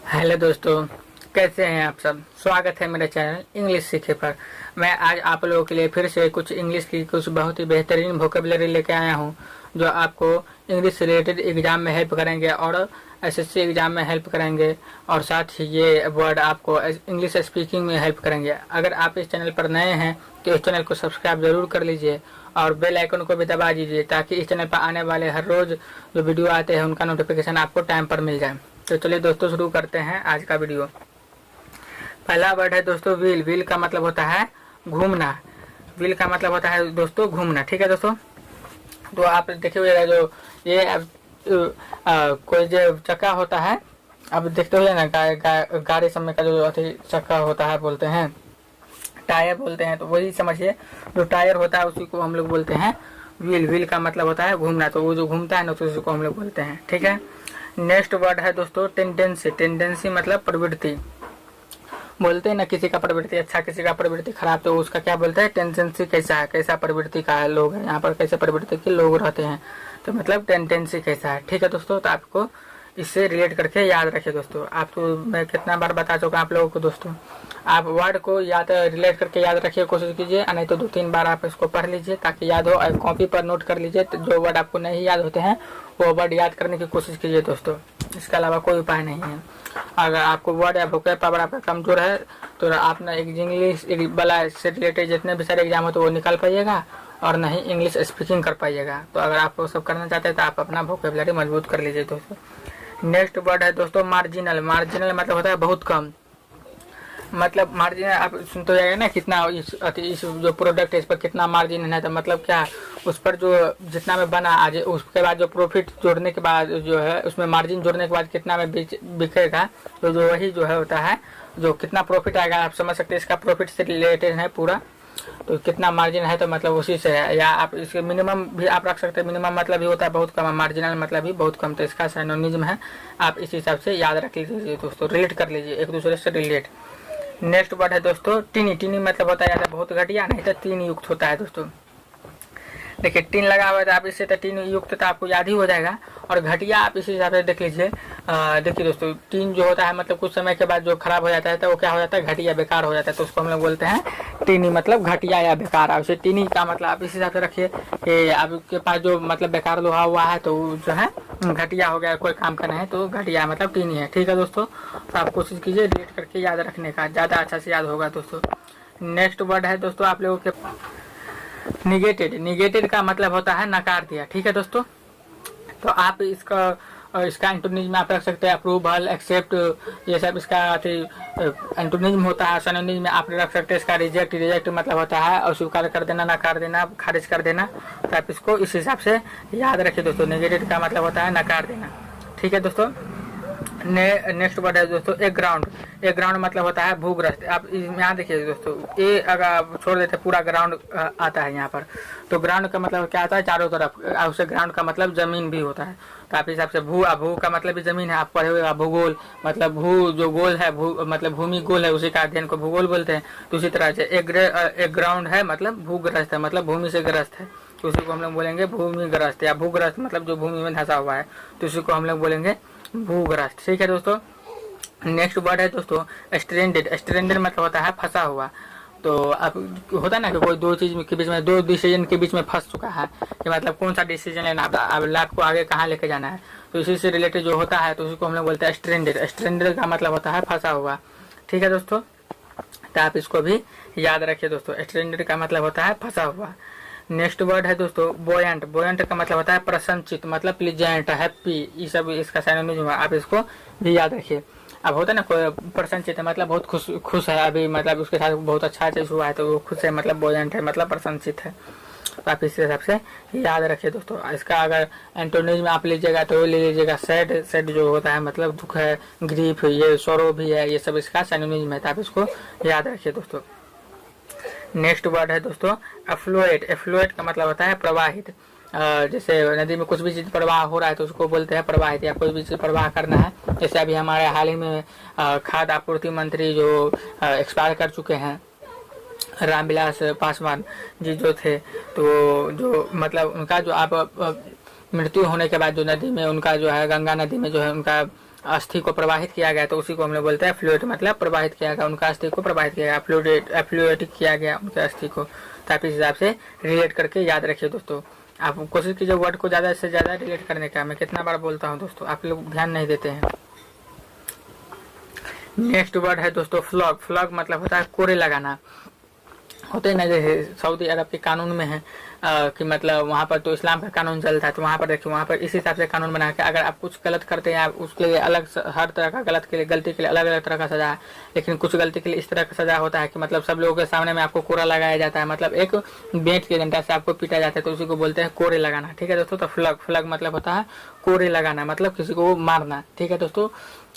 Hello दोस्तों, कैसे हैं आप सब। स्वागत है मेरे चैनल इंग्लिश सीखे पर। मैं आज आप लोगों के लिए फिर से कुछ इंग्लिश की कुछ बहुत ही बेहतरीन वोकेबलरी लेके आया हूं, जो आपको इंग्लिश से रिलेटेड एग्जाम में हेल्प करेंगे और एसएससी एग्जाम में हेल्प करेंगे, और साथ ही ये वर्ड आपको इंग्लिश स्पीकिंग में हेल्प करेंगे। अगर आप इस चैनल पर नए हैं तो इस चैनल को सब्सक्राइब जरूर कर लीजिए और बेल आइकन को भी दबा दीजिए, ताकि इस चैनल पर आने वाले हर रोज जो वीडियो आते हैं उनका नोटिफिकेशन आपको टाइम पर मिल जाए। तो चलिए दोस्तों, शुरू करते हैं आज का वीडियो। पहला वर्ड है दोस्तों व्हील। व्हील का मतलब होता है घूमना। व्हील का मतलब होता है दोस्तों घूमना। ठीक है दोस्तों, तो आप देखे हुए जो ये कोई जो चक्का होता है, अब देखते हुए ना गाड़ी समय का जो चक्का होता है बोलते हैं टायर बोलते हैं, तो वही समझिए जो टायर होता है उसी को हम लोग बोलते हैं व्हील। व्हील का मतलब होता है घूमना, तो वो जो घूमता है ना तो उसी को हम लोग बोलते हैं। ठीक है, नेक्स्ट वर्ड है दोस्तों टेंडेंसी। टेंडेंसी मतलब प्रवृत्ति। बोलते हैं ना किसी का प्रवृत्ति अच्छा किसी का प्रवृत्ति खराब, तो उसका क्या बोलते हैं टेंडेंसी कैसा है, कैसा प्रवृत्ति का है लोग है यहाँ पर, कैसे प्रवृत्ति के लोग रहते हैं, तो मतलब टेंडेंसी कैसा है। ठीक है दोस्तों, तो आपको इससे रिलेट करके याद रखिए दोस्तों। आप तो मैं कितना बार बता चुका आप लोगों को दोस्तों, आप वर्ड को याद रिलेट करके याद रखिए, कोशिश कीजिए, नहीं तो 2-3 बार आप इसको पढ़ लीजिए ताकि याद हो, और कॉपी पर नोट कर लीजिए। तो जो वर्ड आपको नहीं याद होते हैं वो वर्ड याद करने की कोशिश कीजिए दोस्तों, इसके अलावा कोई उपाय नहीं है। अगर आपको वर्ड या वोकैब पावर आपका कमजोर है तो आप ना इंग्लिश वाला से रिलेटेड जितने भी सारे एग्जाम हो तो वो निकाल पाइएगा, और नहीं इंग्लिश स्पीकिंग कर पाइएगा। तो अगर आप वो सब करना चाहते हैं तो आप अपना वोकैबुलरी मजबूत कर लीजिए दोस्तों। नेक्स्ट वर्ड है दोस्तों मार्जिनल। मार्जिनल मतलब होता है बहुत कम। मतलब मार्जिन आप सुनते जाएगा ना कितना इस जो प्रोडक्ट है इस पर कितना मार्जिन है, तो मतलब क्या उस पर जो जितना में बना आज उसके बाद जो प्रॉफिट जोड़ने के बाद जो है उसमें मार्जिन जोड़ने के बाद कितना में बिकेगा, तो जो वही जो है होता है जो कितना प्रॉफिट आएगा, आप समझ सकते हैं इसका प्रॉफिट से रिलेटेड है पूरा, तो कितना मार्जिन है तो मतलब उसी से है। या आप इसके मिनिमम भी आप रख सकते हैं, मिनिमम मतलब भी होता है बहुत कम, मार्जिनल मतलब भी बहुत कम, तो इसका सिनोनिम है। आप इस हिसाब से याद रख लीजिए दोस्तों, रिलेट कर लीजिए एक दूसरे से रिलेट। नेक्स्ट वर्ड है दोस्तों टीनी। टीनी मतलब होता है बहुत घटिया, नहीं तो तीन युक्त होता है दोस्तों। देखिए टीन लगा हुआ है तो आप इससे तो टीन युक्त तो आपको याद ही हो जाएगा, और घटिया आप इसी हिसाब से देख लीजिए। देखिए दोस्तों टीन जो होता है मतलब कुछ समय के बाद जो खराब हो जाता है तो वो क्या हो जाता है घटिया बेकार हो जाता है, तो उसको हम लोग बोलते हैं टीनी मतलब घटिया या बेकार। अब टीनी का मतलब आप इस हिसाब से रखिए कि आपके पास जो मतलब बेकार लोहा हुआ है तो जो है घटिया हो गया, कोई काम करना है तो घटिया मतलब टीनी है। ठीक है दोस्तों, तो आप कोशिश कीजिए रिलेट करके याद रखने का, ज़्यादा अच्छा से याद होगा दोस्तों। नेक्स्ट वर्ड है दोस्तों आप लोगों के निगेटेड। निगेटेड का मतलब होता है नकार दिया। ठीक है दोस्तों, तो आप इसका एंटोनिज्म आप रख सकते हैं अप्रूवल, एक्सेप्ट, ये सब इसका एंटोनिज्म होता है। सिनोनिम में आप रख सकते हैं इसका रिजेक्ट। रिजेक्ट मतलब होता है अस्वीकार कर देना, नकार देना, खारिज कर देना, तो आप इसको इस हिसाब से याद रखिए दोस्तों। नेगेटिव का मतलब होता है नकार देना। ठीक है दोस्तों, नेक्स्ट वर्ड है दोस्तों एक ग्राउंड। एक ग्राउंड मतलब होता है भूग्रस्त। आप यहाँ देखिए दोस्तों, ये अगर आप छोड़ देते पूरा ग्राउंड आता है यहाँ पर, तो ग्राउंड का मतलब क्या आता है चारों तरफ, उसे ग्राउंड का मतलब जमीन भी होता है। तो आप हिसाब से भू का मतलब भी जमीन है, आप पढ़े हुए भूगोल मतलब भू जो गोल है, भू मतलब भूमि गोल है, उसी का अध्ययन को भूगोल बोलते हैं। तो उसी तरह से एक ग्राउंड है मतलब भूग्रस्त है, मतलब भूमि से ग्रस्त है, तो उसी को हम लोग बोलेंगे भूमिग्रस्त, या भूग्रस्त मतलब जो भूमि में धंसा हुआ है, तो उसी को हम लोग बोलेंगे भूग्रस्त। ठीक है दोस्तों, नेक्स्ट वर्ड है दोस्तों स्ट्रेंडेड। स्ट्रेंडेड मतलब होता है फंसा हुआ। तो अब होता है ना कि कोई दो चीज के बीच में, दो डिसीजन के बीच में फंस चुका है, कि मतलब कौन सा डिसीजन लेना, अब लाइफ को आगे कहाँ लेके जाना है, तो इसी से रिलेटेड जो होता है तो उसी को हम लोग बोलते हैं स्ट्रेंडेड। स्ट्रेंडेड का मतलब होता है फंसा हुआ। ठीक है दोस्तों, तो आप इसको भी याद रखिए दोस्तों, स्ट्रेंडेड का मतलब होता है फंसा हुआ। नेक्स्ट वर्ड है दोस्तों बोयंट। बोयंट का मतलब होता है प्रसन्नचित, मतलब प्लीजेंट, हैप्पी, ये सब इसका सिनोनिम है, आप इसको भी याद रखिए। अब होता है ना कोई प्रसन्नचित है मतलब बहुत खुश है, अभी मतलब उसके साथ बहुत अच्छा चीज हुआ है तो वो खुश है, मतलब बोयंट है मतलब प्रसन्नचित है। तो आप इस हिसाब से याद रखिए दोस्तों। इसका अगर एंटोनिज्म आप लीजिएगा तो ले लीजिएगा सैड। सैड जो होता है मतलब दुख है, ग्रीफ, ये सौरव भी है, ये सब इसका सिनोनिम है, तो आप इसको याद रखिए दोस्तों। नेक्स्ट वर्ड है दोस्तों एफ्लुएट। एफ्लुएट का मतलब होता है प्रवाहित। जैसे नदी में कुछ भी चीज प्रवाह हो रहा है तो उसको बोलते हैं प्रवाहित, या कोई भी चीज प्रवाह करना है। जैसे अभी हमारे हाल ही में खाद्य आपूर्ति मंत्री जो एक्सपायर कर चुके हैं, रामविलास पासवान जी जो थे, तो जो मतलब उनका जो आप मृत्यु होने के बाद जो नदी में उनका जो है गंगा नदी में जो है उनका अस्थि को प्रवाहित किया गया, तो उसी को हम लोग बोलते हैं फ्लूइड, मतलब प्रवाहित किया गया, उनका अस्थि को प्रवाहित किया गया, फ्लूइडिक किया गया उनके अस्थि को। तो आप इस हिसाब से रिलेट करके याद रखिए दोस्तों। आप कोशिश कीजिए वर्ड को ज़्यादा से ज़्यादा रिलेट करने का। मैं कितना बार बोलता हूँ दोस्तों, आप लोग ध्यान नहीं देते हैं। नेक्स्ट वर्ड है दोस्तों फ्लॉग। फ्लॉग मतलब होता है कोरे लगाना। होते हैं ना, जैसे सऊदी अरब के कानून में है कि मतलब वहाँ पर तो इस्लाम का कानून चलता है, तो वहाँ पर देखिए वहाँ पर इस हिसाब से कानून बना के अगर आप कुछ गलत करते हैं, आप उसके लिए अलग, हर तरह का गलती के लिए अलग अलग तरह का सजा है। लेकिन कुछ गलती के लिए इस तरह का सजा होता है कि मतलब सब लोगों के सामने में आपको कोरा लगाया जाता है, मतलब एक बेंच के डंडा से आपको पीटा जाता है, तो उसी को बोलते हैं कोरे लगाना। ठीक है दोस्तों। तो फ्लग मतलब होता है कोरे लगाना, मतलब किसी को मारना। ठीक है दोस्तों।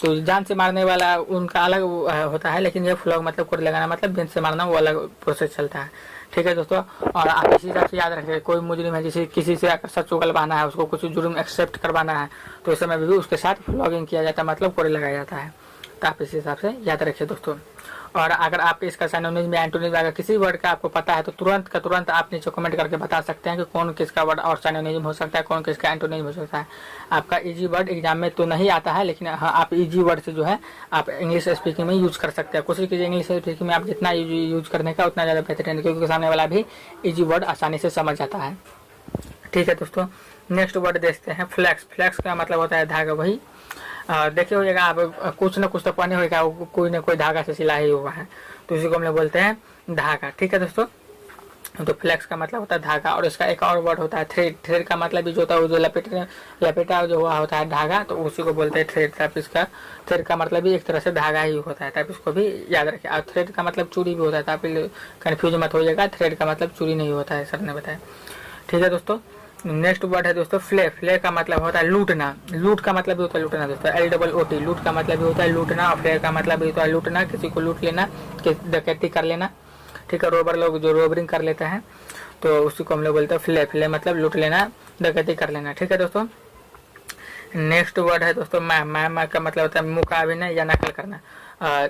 तो जान से मारने वाला उनका अलग होता है, लेकिन ये फ्लॉग मतलब कोरे लगाना मतलब बेंच से मारना, वो अलग प्रोसेस चलता है। ठीक है दोस्तों। और आप इसी हिसाब से याद रखें, कोई मुजरिम है जैसे किसी से आकर सच उगलवाना है, उसको कुछ जुर्म एक्सेप्ट करवाना है, तो उस समय भी उसके साथ फ्लॉगिंग किया जाता है, मतलब कोरे लगाया जाता है। तो आप इस हिसाब से याद रखिए दोस्तों। और अगर आप इसका सिनोनिम या एंटोनिम अगर किसी वर्ड का आपको पता है तो तुरंत का तुरंत आप नीचे कमेंट करके बता सकते हैं कि कौन किसका वर्ड और सिनोनिम हो सकता है, कौन किसका एंटोनिम हो सकता है। आपका इजी वर्ड एग्जाम में तो नहीं आता है, लेकिन हाँ आप इजी वर्ड से जो है आप इंग्लिश स्पीकिंग में यूज कर सकते हैं। कोशिश कीजिए इंग्लिश स्पीकिंग में आप जितना यूज करने का उतना ज़्यादा बेहतरीन, क्योंकि सामने वाला भी इजी वर्ड आसानी से समझ आता है। ठीक है दोस्तों। नेक्स्ट वर्ड देखते हैं फ्लैक्स। फ्लैक्स का मतलब होता है धागा। वही देखिए होगा, आप कुछ ना कुछ तो पहने होगा, कोई ना कोई धागा से सिला ही हुआ है, तो उसी को हम लोग बोलते हैं धागा। ठीक है दोस्तों। तो फ्लैक्स का मतलब होता है धागा। और इसका एक और वर्ड होता है थ्रेड। थ्रेड का मतलब भी जो होता है, वो जो लपेटा जो हुआ होता है धागा, तो उसी को बोलते हैं थ्रेड। तब इसका थ्रेड का मतलब भी एक तरह से धागा ही होता है, तब इसको भी याद रखें। और थ्रेड का मतलब चूड़ी भी होता है, तब कन्फ्यूज मत हो जाएगा, थ्रेड का मतलब चूड़ी नहीं होता है, सर ने बताया। ठीक है दोस्तों। नेक्स्ट वर्ड है दोस्तों फ्ले। फ्ले का मतलब होता है लूटना। लूट का मतलब भी होता है लूटना दोस्तों, LOOT। लूट का मतलब भी होता है लूटना, और फ्ले का मतलब भी होता है लूटना, किसी को लूट लेना, डकैती कर लेना। ठीक है। रोबर लोग जो रोबरिंग कर लेते हैं, तो उसी को हम लोग बोलते हैं फ्ले। फ्ले मतलब लूट लेना, डकैती कर लेना। ठीक है दोस्तों। नेक्स्ट वर्ड है दोस्तों मैम। मैम का मतलब होता है मुकाबले या नकल करना।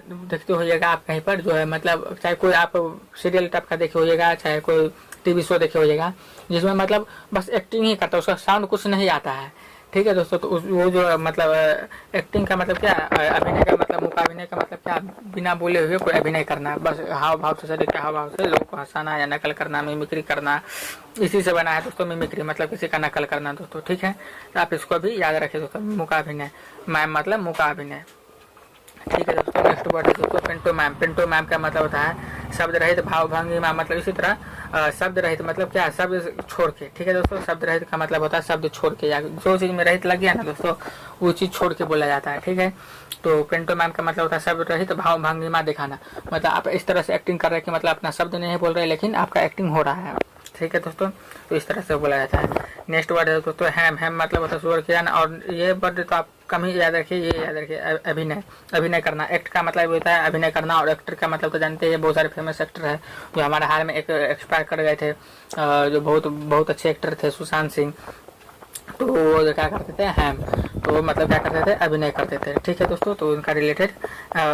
देखते होइएगा आप कहीं पर जो है, मतलब चाहे कोई आप सीरियल टाइप का देखे होइएगा, चाहे कोई टीवी शो देखे होइएगा, जिसमें मतलब बस एक्टिंग ही करता है, उसका साउंड कुछ नहीं आता है। ठीक है दोस्तों। तो वो जो मतलब एक्टिंग का मतलब क्या, अभिनय का मतलब मुकाबले का मतलब क्या, बिना बोले हुए कोई अभिनय करना, बस हाव भाव से, शरीर के हाव भाव से लोग को हंसाना या नकल करना, मिमिक्री करना, इसी से बना है दोस्तों मिमिक्री, मतलब किसी का नकल करना दोस्तों। ठीक है। तो आप इसको भी याद रखिए दोस्तों, मुकाभिनय। मैम मतलब मुकाभिनय। ठीक है दोस्तों। नेक्स्ट वर्ड है दोस्तों पेंटोमाइम। पेंटोमाइम का मतलब होता है शब्द रहित भाव भंगिमा, मतलब इसी तरह शब्द रहित मतलब क्या, शब्द छोड़ के। ठीक है दोस्तों। शब्द रहित का मतलब होता है शब्द छोड़ के, या जो चीज में रहित लग गया ना दोस्तों, वो चीज छोड़ के बोला जाता है। ठीक है। तो पेंटोमाइम का मतलब होता है शब्द रहित भाव भंगिमा दिखाना, मतलब आप इस तरह से एक्टिंग कर रहे हैं कि मतलब अपना शब्द नहीं बोल रहे, लेकिन आपका एक्टिंग हो रहा है। ठीक है दोस्तों। तो इस तरह से बोला जाता है। नेक्स्ट वर्ड है दोस्तों हैम। हैम मतलब होता है सुअर किया, और ये वर्ड तो आप कम ही याद रखिए, ये याद रखिए अभिनय। अभिनय करना। एक्ट का मतलब होता है अभिनय करना, और एक्टर का मतलब तो जानते हैं, बहुत सारे फेमस एक्टर है जो हमारे हाल में एक एक्सपायर कर गए थे, जो बहुत अच्छे एक्टर थे, सुशांत सिंह। तो वो क्या करते थे, हैम, तो मतलब क्या करते थे, अभिनय करते थे। ठीक है दोस्तों। तो उनका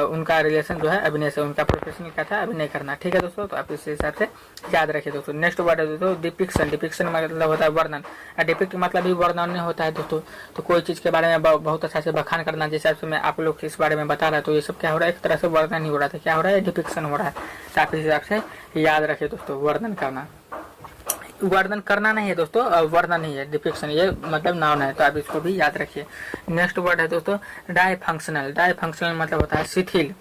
उनका रिलेशन जो है अभिनय से, उनका प्रोफेशन क्या था, अभिनय करना। ठीक है दोस्तों। तो आप इस हिसाब से याद रखिए दोस्तों। नेक्स्ट वर्ड है दोस्तों डिपिक्शन। डिपिक्शन मतलब होता है वर्णन। डिपिक्ट मतलब भी वर्णन होता है दोस्तों। तो कोई चीज के बारे में बहुत अच्छा से बखान करना, जिस हिसाब से मैं आप लोग इस बारे में बता रहा है, तो ये सब क्या हो रहा है, एक तरह से वर्णन ही हो रहा था। क्या हो रहा है, डिपिक्शन हो रहा है। तो आप इस हिसाब से याद रखिए दोस्तों, वर्णन करना। वर्णन करना नहीं है दोस्तों, वर्णन ही है, डिपिक्शन ये मतलब नाउन है, तो आप इसको भी याद रखिए। नेक्स्ट वर्ड है दोस्तों डाई फंक्शनल। डाई फंक्शनल मतलब होता है शिथिल,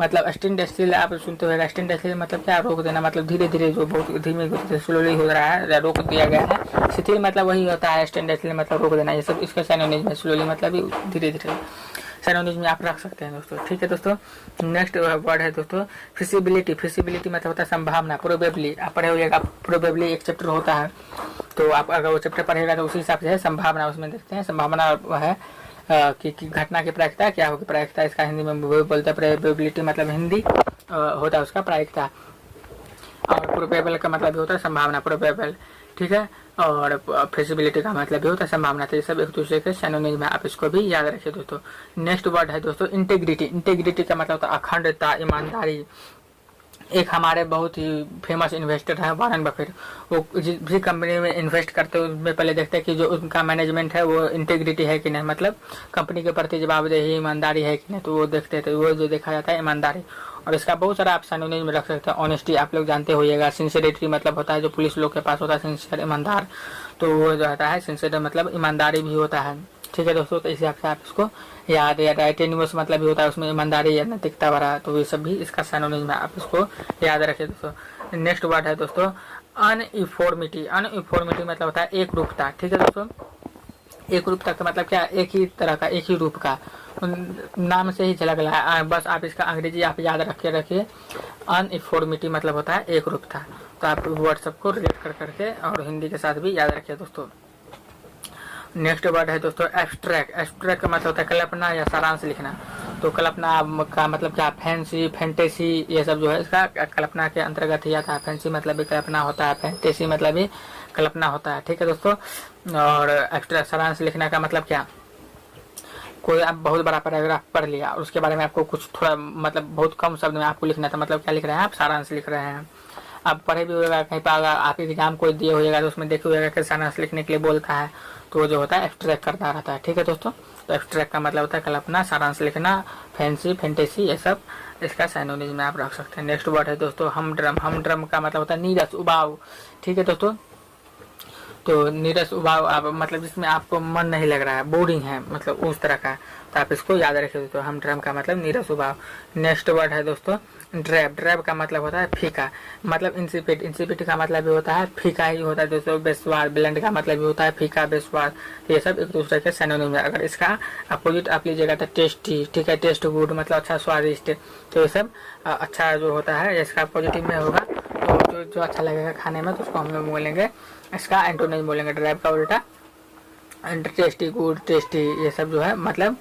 मतलब स्टैंड स्टिल आप सुनते हो। स्टैंड स्टिल मतलब क्या, रोक देना, मतलब धीरे धीरे जो बहुत धीमे गति से स्लोली हो रहा है, रोक दिया गया है। शिथिल मतलब वही होता है, स्टैंड स्टिल मतलब रोक देना, ये सब इसका सिनोनिम है। स्लोली मतलब धीरे धीरे, सिनोनिम में आप रख सकते हैं दोस्तों। ठीक है दोस्तों। नेक्स्ट वर्ड है दोस्तों फिजिबिलिटी। फिजिबिलिटी मतलब होता है संभावना। प्रोबेबली आप पढ़े होइएगा, प्रोबेबली एक चैप्टर होता है, तो आप अगर वो चैप्टर पढ़ेगा तो उसी हिसाब से है संभावना, उसमें देखते हैं संभावना है कि घटना की प्रायिकता क्या होगी। प्रायिकता इसका हिंदी में बोलते हैं, प्रोबेबिलिटी मतलब हिंदी होता है उसका प्रायिकता, और प्रोबेबल का मतलब भी होता है संभावना, प्रोबेबल। ठीक है। और फिजिबिलिटी का मतलब भी होता है संभावना। तो ये सब एक दूसरे के सिनोनिम है, आप इसको भी याद रखिए दोस्तों। नेक्स्ट वर्ड है दोस्तों इंटेग्रिटी। इंटेग्रिटी का मतलब होता है अखंडता, ईमानदारी। एक हमारे बहुत ही फेमस इन्वेस्टर है वॉरेन बफेट। वो जिस भी कंपनी में इन्वेस्ट करते हैं उसमें पहले देखते हैं कि जो उनका मैनेजमेंट है वो इंटीग्रिटी है कि नहीं, मतलब कंपनी के प्रति जवाबदेही ईमानदारी है कि नहीं, तो वो देखते हैं। तो वो जो देखा जाता है ईमानदारी। और इसका बहुत सारा आप सिनोनिम में रख सकते हैं। ऑनेस्टी आप लोग जानते होइएगा। सिंसियरिटी मतलब होता है जो पुलिस लोग के पास होता है सिंसियर ईमानदार, तो वो जो होता है सिंसियर मतलब ईमानदारी भी होता है। ठीक है दोस्तों, तो इस हिसाब से आप इसको याद या राइटेनियस मतलब भी होता है उसमें ईमानदारी या नैतिकता भरा, तो ये सब भी इसका सिनोनिम है, आप इसको याद रखिए दोस्तों। नेक्स्ट वर्ड है दोस्तों अनइन्फॉर्मिटी। अनइन्फॉर्मिटी मतलब होता है एक रूपता। ठीक है दोस्तों, एक रूपता का मतलब क्या, एक ही तरह का, एक ही रूप का, नाम से ही झलक रहा है। बस आप इसका अंग्रेजी आप याद रखिए। अनइन्फॉर्मिटी मतलब होता है एक रूपता। तो आप वर्ड सबको रिलेट कर करके और हिंदी के साथ भी याद रखिए दोस्तों। नेक्स्ट वर्ड है दोस्तों एब्स्ट्रैक्ट। एब्स्ट्रैक्ट का मतलब होता है कल्पना या सारांश लिखना। तो कल्पना का मतलब क्या, फैंसी, फैंटेसी, ये सब जो है इसका कल्पना के अंतर्गत ही आता है। फैंसी मतलब भी कल्पना होता है, फैंटेसी मतलब भी कल्पना होता है। ठीक है दोस्तों, और एब्स्ट्रैक्ट सारांश लिखने का मतलब क्या, कोई आप बहुत बड़ा पैराग्राफ पढ़ लिया और उसके बारे में आपको कुछ थोड़ा मतलब बहुत कम शब्द में आपको लिखना था, मतलब क्या लिख रहे हैं आप, सारांश लिख रहे हैं। आप पढ़े भी होगा कहीं पर, आप एग्जाम कोई दिए होगा तो उसमें देखे होगा कि सारांश लिखने के लिए बोलता है, तो वो जो होता है एब्स्ट्रैक्ट करता रहता है। ठीक है दोस्तों, तो एब्स्ट्रैक्ट का मतलब होता है कल्पना, सारांश लिखना, फैंसी, फैंटेसी, ये सब इसका सिनोनिम में आप रख सकते हैं। नेक्स्ट वर्ड है दोस्तों हमड्रम। हमड्रम का मतलब होता है नीरस, उबाऊ। ठीक है दोस्तों, तो नीरस, उबाऊ आप मतलब जिसमें आपको मन नहीं लग रहा है, बोरिंग है, मतलब उस तरह का, तो आप इसको याद रखिए दोस्तों। हमड्रम का मतलब नीरस, उबाऊ। नेक्स्ट वर्ड है दोस्तों ड्रैब। ड्रैब का मतलब होता है फीका, मतलब इंसिपिड। इंसिपिड का मतलब भी होता है फीका ही होता है दोस्तों। बेस्वाद, ब्लेंड का मतलब भी होता है फीका, बेस्वाद। तो ये सब एक दूसरे के सिनोनिम है। अगर इसका अपोजिट आप लीजिएगा तो टेस्टी। ठीक है, टेस्ट गुड मतलब अच्छा, स्वादिष्ट। तो ये सब अच्छा जो होता है इसका पॉजिटिव में होगा, तो जो अच्छा लगेगा खाने में तो उसको हम लोग बोलेंगे, इसका एंटोनिम बोलेंगे ड्रैब का उल्टा। टेस्टी, गुड, टेस्टी, ये सब जो है मतलब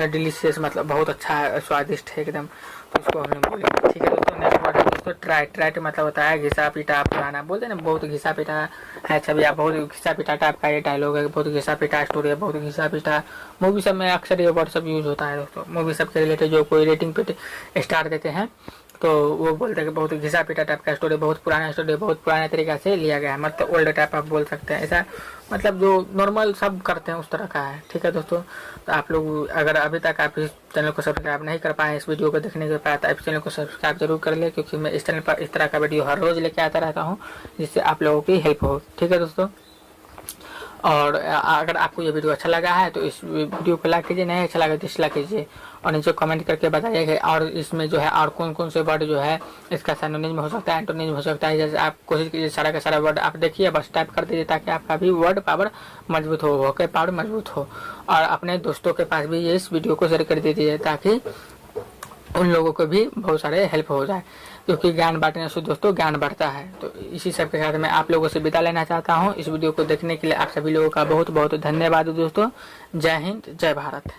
डिलीशियस, मतलब बहुत अच्छा है, स्वादिष्ट है एकदम, तो इसको हम लोग बोलेंगे। ठीक है दोस्तों, नेक्स्ट वर्ड है दोस्तों ट्राइट। ट्राइट मतलब होता है घिसा पीटा, पुराना, बोलते हैं ना बहुत घिसा पीटा है छवि, आप बहुत घिसा पीटा टाइप का ये डायलॉग है, बहुत घिसा पीटा स्टोरी है, बहुत घिसा पीटा। मूवी सब में अक्सर ये वर्ड सब यूज होता है दोस्तों। मूवी सब के रिलेटेड जो कोई रेटिंग पे स्टार देते हैं तो वो बोलते हैं कि बहुत घिसा पीटा टाइप का स्टोरी, बहुत पुराना स्टोरी, बहुत पुराने तरीका से लिया गया है, मतलब ओल्ड टाइप आप बोल सकते हैं। ऐसा मतलब जो नॉर्मल सब करते हैं उस तरह का है। ठीक है दोस्तों, तो आप लोग अगर अभी तक आप इस चैनल को सब्सक्राइब नहीं कर पाए, इस वीडियो को देखने के बाद आप चैनल को सब्सक्राइब जरूर कर ले, क्योंकि मैं इस चैनल पर इस तरह का वीडियो हर रोज लेके आता रहता हूँ जिससे आप लोगों की हेल्प हो। ठीक है दोस्तों, और अगर आपको ये वीडियो अच्छा लगा है तो इस वीडियो को लाइक कीजिए, नहीं अच्छा लगा तो डिसलाइक कीजिए, और नीचे कमेंट करके बताइए कि और इसमें जो है और कौन कौन से वर्ड जो है इसका सिनोनिम हो सकता है, एंटोनिम हो सकता है। जैसे आप कोशिश कीजिए सारा का सारा वर्ड आप देखिए, बस टाइप कर दीजिए ताकि आपका भी वर्ड पावर मजबूत हो, वोकैब पावर मजबूत हो। और अपने दोस्तों के पास भी ये इस वीडियो को शेयर कर दीजिए ताकि उन लोगों को भी बहुत सारे हेल्प हो जाए, क्योंकि ज्ञान बांटने से दोस्तों ज्ञान बढ़ता है। तो इसी सब के साथ मैं आप लोगों से विदा लेना चाहता हूँ। इस वीडियो को देखने के लिए आप सभी लोगों का बहुत बहुत धन्यवाद दोस्तों। जय हिंद, जय भारत।